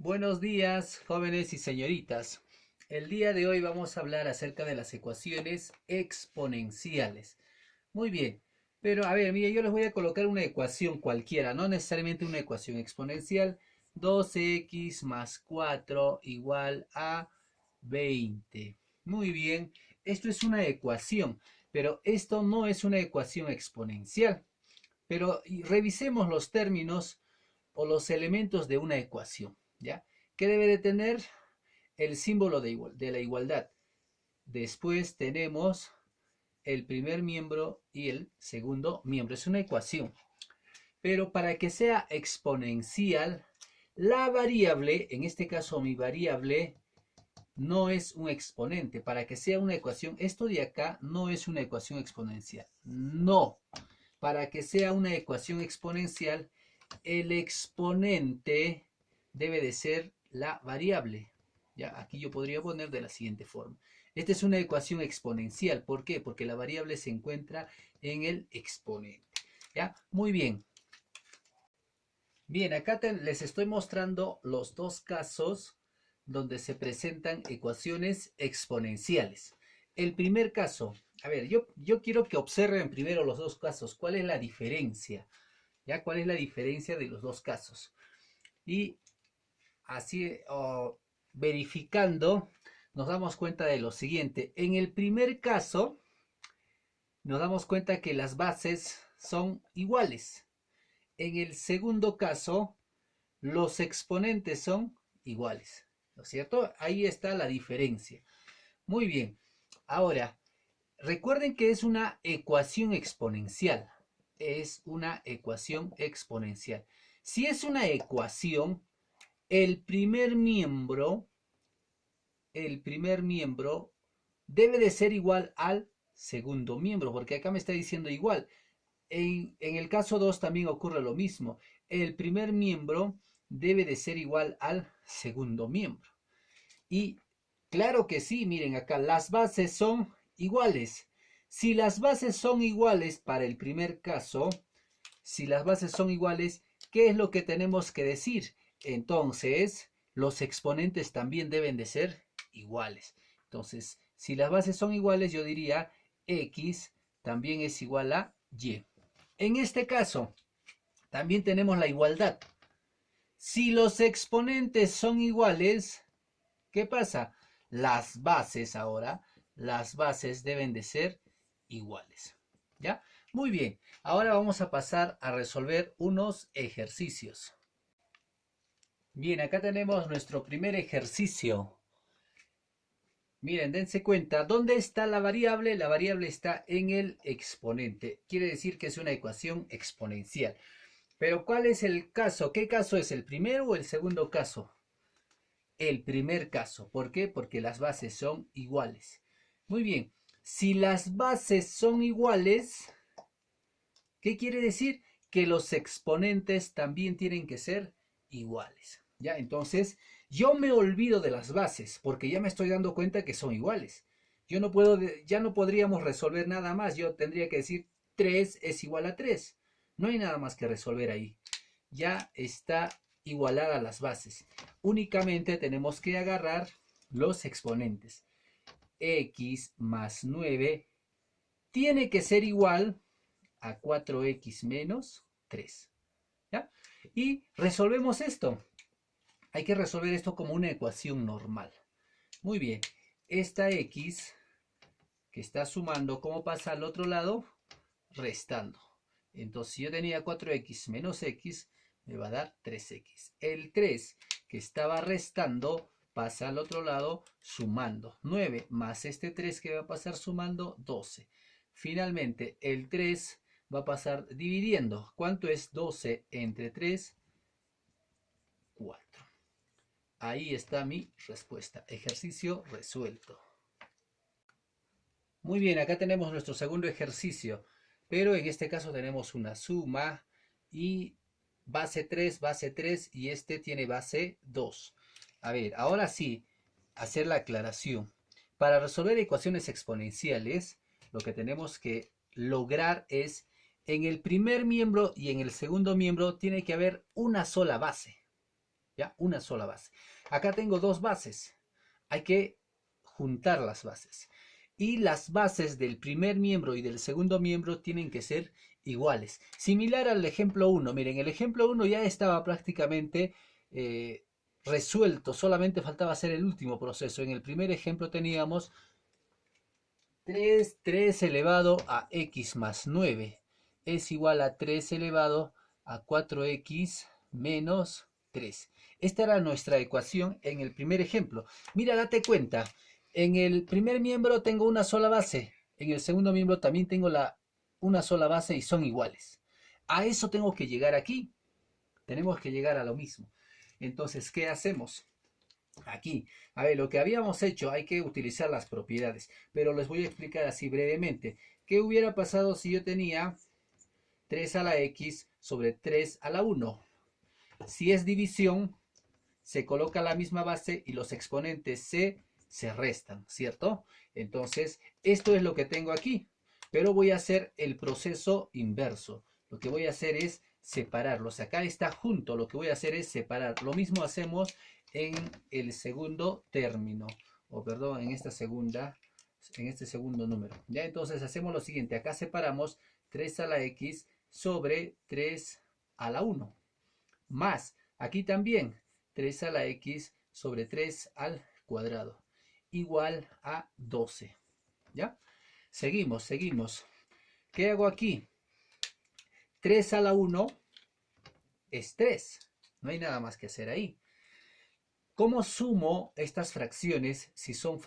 Buenos días, jóvenes y señoritas. El día de hoy vamos a hablar acerca de las ecuaciones exponenciales. Muy bien, pero a ver, mire, yo les voy a colocar una ecuación cualquiera, no necesariamente una ecuación exponencial. 2x más 4 igual a 20. Muy bien, esto es una ecuación, pero esto no es una ecuación exponencial. Pero revisemos los términos o los elementos de una ecuación, ¿ya? ¿Qué debe de tener? El símbolo de la igualdad. Después tenemos el primer miembro y el segundo miembro. Es una ecuación. Pero para que sea exponencial, la variable, en este caso mi variable, no es un exponente. Para que sea una ecuación, esto de acá no es una ecuación exponencial. No. Para que sea una ecuación exponencial, el exponente debe de ser la variable. Ya, aquí yo podría poner de la siguiente forma. Esta es una ecuación exponencial. ¿Por qué? Porque la variable se encuentra en el exponente. ¿Ya? Muy bien. Bien, acá les estoy mostrando los dos casos donde se presentan ecuaciones exponenciales. El primer caso, a ver, yo quiero que observen primero los dos casos. ¿Cuál es la diferencia? ¿Ya? ¿Cuál es la diferencia de los dos casos? Y así, verificando, nos damos cuenta de lo siguiente. En el primer caso, nos damos cuenta que las bases son iguales. En el segundo caso, los exponentes son iguales. ¿No es cierto? Ahí está la diferencia. Muy bien. Ahora, recuerden que es una ecuación exponencial. Es una ecuación exponencial. Si es una ecuación, el primer miembro debe de ser igual al segundo miembro, porque acá me está diciendo igual. En el caso 2 también ocurre lo mismo. El primer miembro debe de ser igual al segundo miembro. Y claro que sí, miren acá, las bases son iguales. Si las bases son iguales para el primer caso, si las bases son iguales, ¿qué es lo que tenemos que decir? Entonces, los exponentes también deben de ser iguales. Entonces, si las bases son iguales, yo diría x también es igual a y. En este caso, también tenemos la igualdad. Si los exponentes son iguales, ¿qué pasa? Las bases deben de ser iguales. ¿Ya? Muy bien, ahora vamos a pasar a resolver unos ejercicios. Bien, acá tenemos nuestro primer ejercicio. Miren, dense cuenta, ¿dónde está la variable? La variable está en el exponente. Quiere decir que es una ecuación exponencial. Pero ¿cuál es el caso? ¿Qué caso es? ¿El primero o el segundo caso? El primer caso. ¿Por qué? Porque las bases son iguales. Muy bien, si las bases son iguales, ¿qué quiere decir? Que los exponentes también tienen que ser iguales. ¿Ya? Entonces, yo me olvido de las bases porque ya me estoy dando cuenta que son iguales. Yo no puedo, ya no podríamos resolver nada más. Yo tendría que decir 3 es igual a 3. No hay nada más que resolver ahí. Ya está igualada las bases. Únicamente tenemos que agarrar los exponentes. X más 9 tiene que ser igual a 4x menos 3. ¿Ya? Y resolvemos esto. Hay que resolver esto como una ecuación normal. Muy bien. Esta x que está sumando, ¿cómo pasa al otro lado? Restando. Entonces, si yo tenía 4x menos x, me va a dar 3x. El 3 que estaba restando pasa al otro lado sumando. 9 más este 3 que va a pasar sumando, 12. Finalmente, el 3 va a pasar dividiendo. ¿Cuánto es 12 entre 3? 4. Ahí está mi respuesta. Ejercicio resuelto. Muy bien, acá tenemos nuestro segundo ejercicio, pero en este caso tenemos una suma y base 3 y este tiene base 2. A ver, ahora sí, hacer la aclaración. Para resolver ecuaciones exponenciales, lo que tenemos que lograr es, en el primer miembro y en el segundo miembro tiene que haber una sola base. ¿ya? Una sola base. Acá tengo dos bases. Hay que juntar las bases. Y las bases del primer miembro y del segundo miembro tienen que ser iguales. Similar al ejemplo 1. Miren, el ejemplo 1 ya estaba prácticamente resuelto. Solamente faltaba hacer el último proceso. En el primer ejemplo teníamos 3 elevado a x más 9 es igual a 3 elevado a 4x menos 3. Esta era nuestra ecuación en el primer ejemplo. Mira, date cuenta. En el primer miembro tengo una sola base. En el segundo miembro también tengo una sola base y son iguales. A eso tengo que llegar aquí. Tenemos que llegar a lo mismo. Entonces, ¿qué hacemos? Aquí, a ver, lo que habíamos hecho, hay que utilizar las propiedades, pero les voy a explicar así brevemente. ¿Qué hubiera pasado si yo tenía 3 a la x sobre 3 a la 1? Si es división, se coloca la misma base y los exponentes se restan, ¿cierto? Entonces, esto es lo que tengo aquí, pero voy a hacer el proceso inverso. Lo que voy a hacer es separarlos. Acá está junto, lo que voy a hacer es separar. Lo mismo hacemos en el segundo término, o perdón, en este segundo número. Ya, entonces hacemos lo siguiente. Acá separamos 3 a la x sobre 3 a la 1. Más, aquí también 3 a la x sobre 3 al cuadrado. Igual a 12. ¿Ya? Seguimos. ¿Qué hago aquí? 3 a la 1 es 3. No hay nada más que hacer ahí. ¿Cómo sumo estas fracciones si son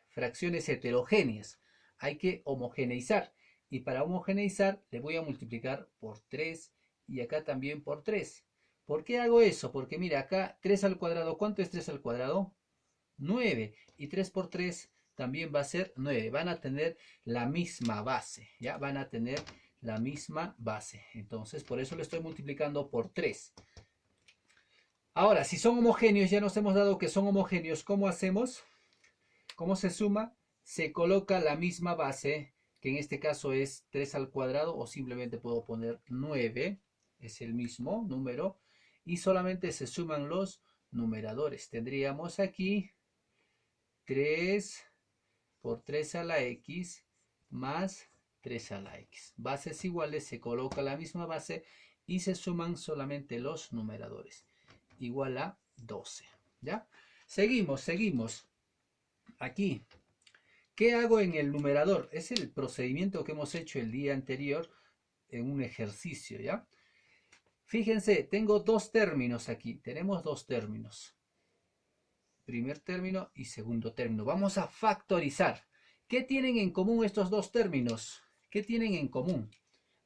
fracciones heterogéneas? Hay que homogeneizar. Y para homogeneizar le voy a multiplicar por 3 y acá también por 3. ¿Por qué hago eso? Porque mira, acá 3 al cuadrado, ¿cuánto es 3 al cuadrado? 9. Y 3 por 3 también va a ser 9. Van a tener la misma base, ¿ya? Van a tener la misma base. Entonces, por eso le estoy multiplicando por 3. Ahora, si son homogéneos, ya nos hemos dado que son homogéneos. ¿Cómo hacemos? ¿Cómo se suma? Se coloca la misma base, que en este caso es 3 al cuadrado, o simplemente puedo poner 9. Es el mismo número. Y solamente se suman los numeradores. Tendríamos aquí 3 por 3 a la x más 3 a la x. Bases iguales, se coloca la misma base y se suman solamente los numeradores. Igual a 12. ¿Ya? Seguimos. Aquí. ¿Qué hago en el numerador? Es el procedimiento que hemos hecho el día anterior en un ejercicio, ¿ya? Fíjense, tengo dos términos aquí. Tenemos dos términos. Primer término y segundo término. Vamos a factorizar. ¿Qué tienen en común estos dos términos? ¿Qué tienen en común?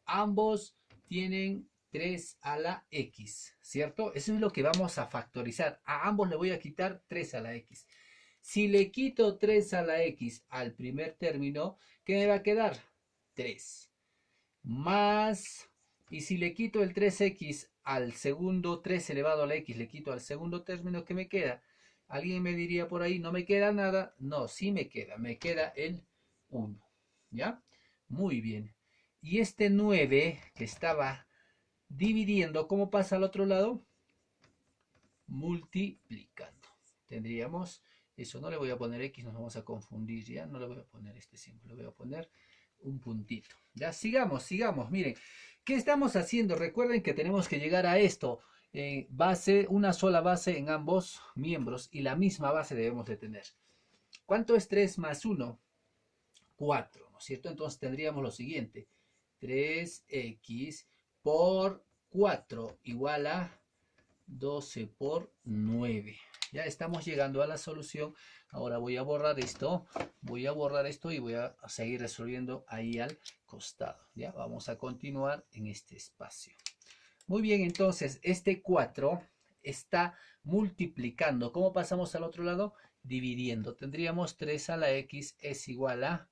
Ambos tienen 3 a la x, ¿cierto? Eso es lo que vamos a factorizar. A ambos le voy a quitar 3 a la x. Si le quito 3 a la x al primer término, ¿qué me va a quedar? 3. Más, y si le quito el 3x al segundo, 3 elevado a la x, le quito al segundo término, ¿qué me queda? Alguien me diría por ahí, ¿no me queda nada? No, sí me queda el 1, ¿ya? Muy bien. Y este 9 que estaba dividiendo, ¿cómo pasa al otro lado? Multiplicando. Tendríamos eso, no le voy a poner x, nos vamos a confundir, ¿ya? No le voy a poner este símbolo, le voy a poner un puntito. Ya, sigamos, miren. ¿Qué estamos haciendo? Recuerden que tenemos que llegar a esto. Base, una sola base en ambos miembros y la misma base debemos de tener. ¿Cuánto es 3 más 1? 4, ¿no es cierto? Entonces tendríamos lo siguiente. 3x por 4 igual a 12 por 9. Ya estamos llegando a la solución. Ahora voy a borrar esto. Y voy a seguir resolviendo ahí al costado. Ya vamos a continuar en este espacio. Muy bien, entonces este 4 está multiplicando. ¿Cómo pasamos al otro lado? Dividiendo. Tendríamos 3 a la x es igual a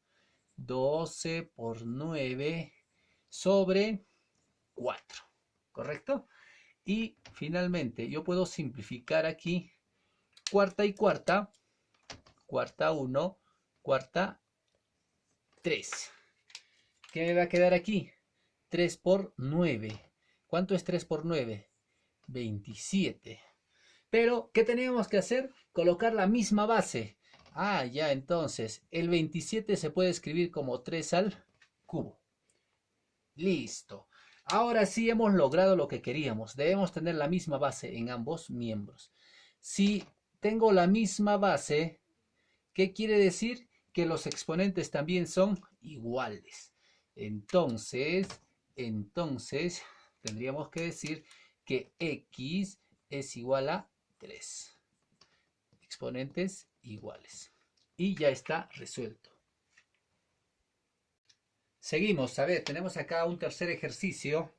12 por 9 sobre 4. ¿Correcto? Y finalmente yo puedo simplificar aquí cuarta y cuarta. Cuarta 1, cuarta 3. ¿Qué me va a quedar aquí? 3 por 9. ¿Cuánto es 3 por 9? 27. Pero, ¿qué teníamos que hacer? Colocar la misma base. Ah, ya, entonces, el 27 se puede escribir como 3 al cubo. Listo. Ahora sí hemos logrado lo que queríamos. Debemos tener la misma base en ambos miembros. Si tengo la misma base, ¿qué quiere decir? Que los exponentes también son iguales. Entonces, tendríamos que decir que x es igual a 3. Exponentes iguales. Y ya está resuelto. Seguimos, a ver, tenemos acá un tercer ejercicio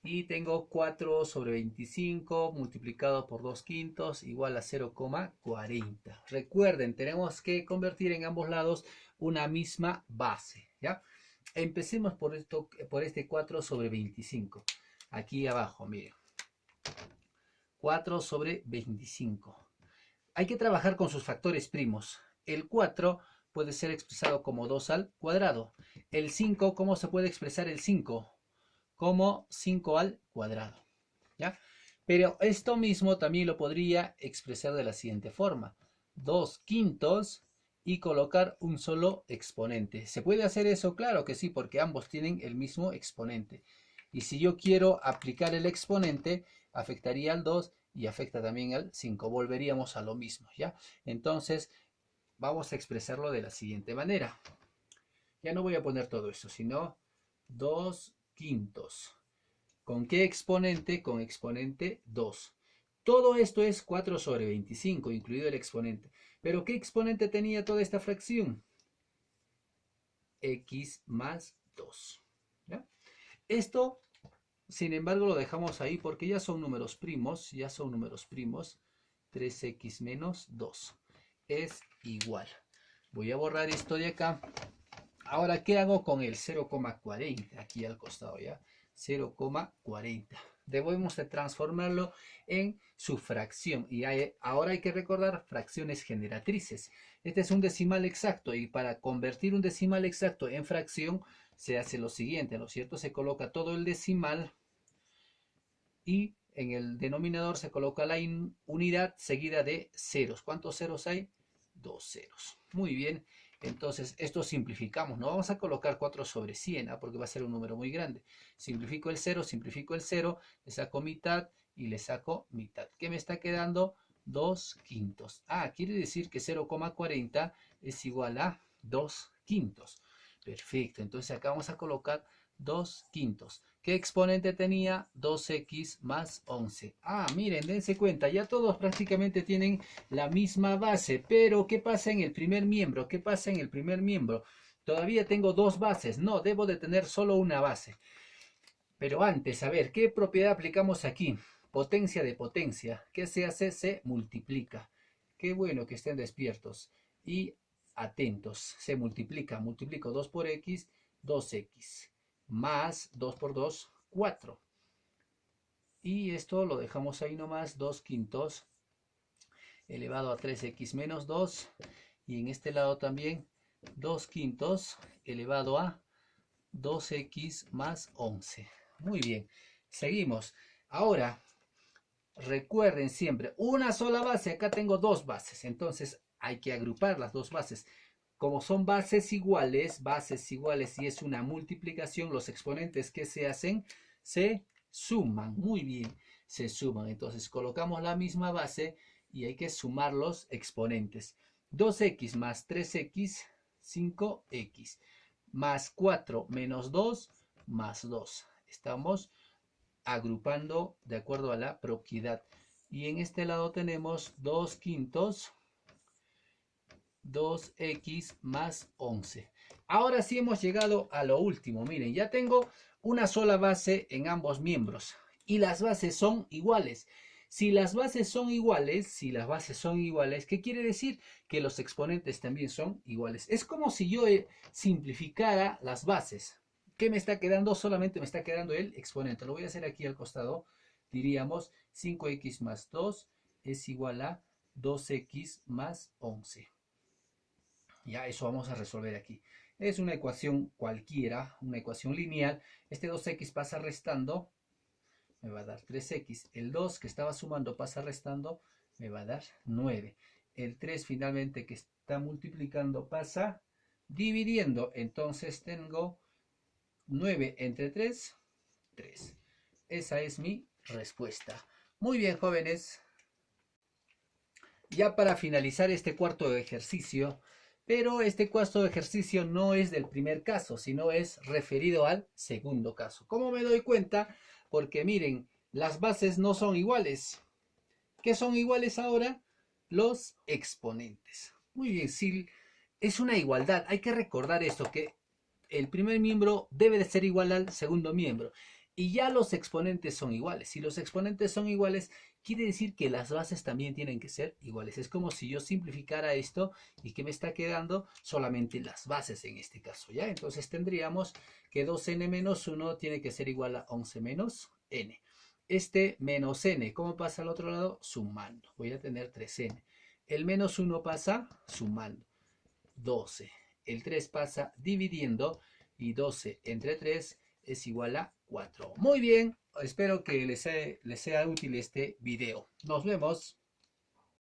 y tengo 4 sobre 25 multiplicado por 2 quintos igual a 0,40. Recuerden, tenemos que convertir en ambos lados una misma base, ¿ya? Empecemos por este 4 sobre 25. Aquí abajo, miren. 4 sobre 25. Hay que trabajar con sus factores primos. El 4 puede ser expresado como 2 al cuadrado. El 5, ¿cómo se puede expresar el 5? Como 5 al cuadrado. ¿Ya? Pero esto mismo también lo podría expresar de la siguiente forma. 2 quintos y colocar un solo exponente. ¿Se puede hacer eso? Claro que sí, porque ambos tienen el mismo exponente. Y si yo quiero aplicar el exponente, afectaría al 2 y afecta también al 5. Volveríamos a lo mismo, ¿ya? Entonces, vamos a expresarlo de la siguiente manera. Ya no voy a poner todo esto, sino 2 quintos. ¿Con qué exponente? Con exponente 2. Todo esto es 4 sobre 25, incluido el exponente. ¿Pero qué exponente tenía toda esta fracción? X más 2. ¿Ya? Esto, sin embargo, lo dejamos ahí porque ya son números primos. 3x menos 2 es igual. Voy a borrar esto de acá. Ahora, ¿qué hago con el 0,40? Aquí al costado, ¿ya? 0,40. Debemos de transformarlo en su fracción. Y ahora hay que recordar fracciones generatrices. Este es un decimal exacto y para convertir un decimal exacto en fracción se hace lo siguiente, ¿no es cierto? Se coloca todo el decimal y en el denominador se coloca la unidad seguida de ceros. ¿Cuántos ceros hay? 2 ceros. Muy bien. Entonces, esto simplificamos. No vamos a colocar 4 sobre 100, ¿ah? Porque va a ser un número muy grande. Simplifico el 0, le saco mitad y le saco mitad. ¿Qué me está quedando? 2 quintos. Ah, quiere decir que 0,40 es igual a 2 quintos. Perfecto. Entonces, acá vamos a colocar 2 quintos. ¿Qué exponente tenía? 2x más 11. Ah, miren, dense cuenta, ya todos prácticamente tienen la misma base, pero ¿qué pasa en el primer miembro? ¿Qué pasa en el primer miembro? Todavía tengo dos bases, no, debo de tener solo una base. Pero antes, a ver, ¿qué propiedad aplicamos aquí? Potencia de potencia. ¿Qué se hace? Se multiplica. Qué bueno que estén despiertos y atentos. Se multiplica. Multiplico 2 por x, 2x. Más 2 por 2, 4. Y esto lo dejamos ahí nomás, 2 quintos elevado a 3x menos 2. Y en este lado también 2 quintos elevado a 2x más 11. Muy bien, seguimos. Ahora, recuerden siempre, una sola base. Acá tengo dos bases, entonces hay que agrupar las dos bases. Como son bases iguales y es una multiplicación, los exponentes que se hacen se suman. Muy bien, se suman. Entonces colocamos la misma base y hay que sumar los exponentes. 2x más 3x, 5x. Más 4 menos 2, más 2. Estamos agrupando de acuerdo a la propiedad. Y en este lado tenemos 2 quintos, 2x más 11. Ahora sí hemos llegado a lo último. Miren, ya tengo una sola base en ambos miembros. Y las bases son iguales. Si las bases son iguales, ¿qué quiere decir? Que los exponentes también son iguales. Es como si yo simplificara las bases. ¿Qué me está quedando? Solamente me está quedando el exponente. Lo voy a hacer aquí al costado. Diríamos 5x más 2 es igual a 2x más 11. Ya eso vamos a resolver aquí. Es una ecuación cualquiera, una ecuación lineal. Este 2x pasa restando. me va a dar 3x. El 2 que estaba sumando pasa restando, me va a dar 9. El 3 finalmente que está multiplicando pasa dividiendo. Entonces tengo 9 entre 3, 3. Esa es mi respuesta. Muy bien, jóvenes. Ya para finalizar este cuarto ejercicio, pero este cuarto ejercicio no es del primer caso, sino es referido al segundo caso. ¿Cómo me doy cuenta? Porque miren, las bases no son iguales. ¿Qué son iguales ahora? Los exponentes. Muy bien, si es una igualdad, hay que recordar esto, que el primer miembro debe de ser igual al segundo miembro. Y ya los exponentes son iguales. Si los exponentes son iguales, quiere decir que las bases también tienen que ser iguales. Es como si yo simplificara esto y que me está quedando solamente las bases en este caso, ¿ya? Entonces tendríamos que 2n menos 1 tiene que ser igual a 11 menos n. Este menos n, ¿cómo pasa al otro lado? Sumando. Voy a tener 3n. El menos 1 pasa sumando. 12. El 3 pasa dividiendo y 12 entre 3 es igual a 4. Muy bien, espero que les sea útil este video. Nos vemos.